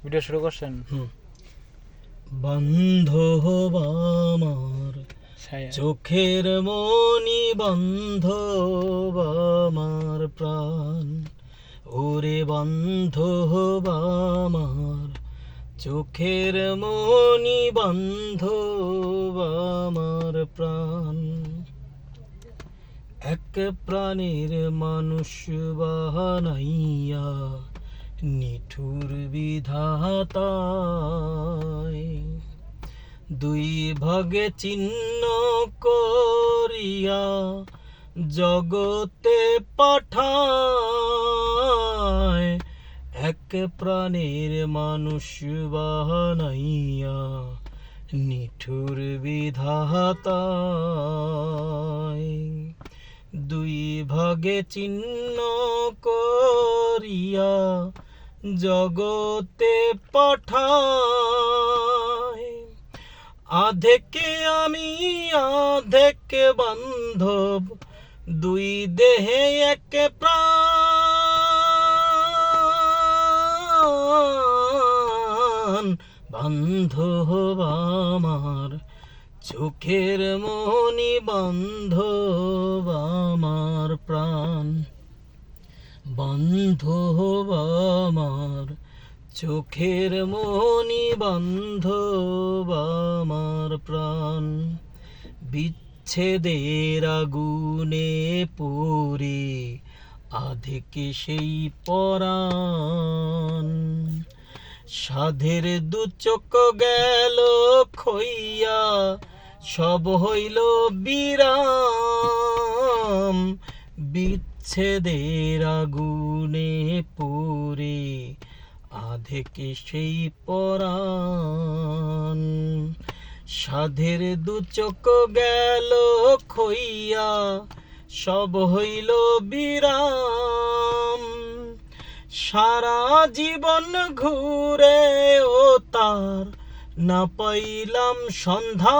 Video শুরু করছেন? বান্ধব আমার চোখের মনি, বান্ধব আমার প্রাণ, ওরে বান্ধব আমার চোখের মনি, বান্ধব আমার প্রাণ। এক প্রাণের মানুষ বানাইয়া নিঠুর বিধাতায়, দুই ভাগে ছিন্ন করিয়া জগতে পাঠায়। এক প্রাণের মানুষ বানাইয়া নিঠুর বিধাতায়, দুই ভাগে ছিন্ন করিয়া জগতে পাঠায়। আধেকে আমি আধেকে বান্ধব, দুই দেহে এক প্রাণ। বান্ধব আমার চোখের মনি, বান্ধব আমার প্রাণ। বান্ধব আমার চোখের মনি, বান্ধব আমার প্রাণ। বিচ্ছেদের আগুনে পুড়ে আধেকে সেই পরাণ, সাধের দু চোখ গেল খইয়া, সব হইল বিরাম। বিচ্ছেদের আগুনে পুড়ে আধেকে সেই পরাণ, সাধের দু চোখ গেল খইয়া, সব হইল বিরাম। সারা জীবন ঘুরে ও তার না পাইলাম সন্ধান।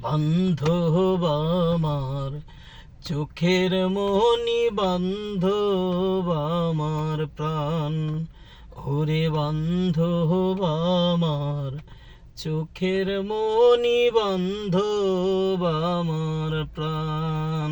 বান্ধব আমার চোখের মনি, বান্ধব আমার প্রাণ, ওরে বান্ধব আমার চোখের মনি, বান্ধব আমার প্রাণ।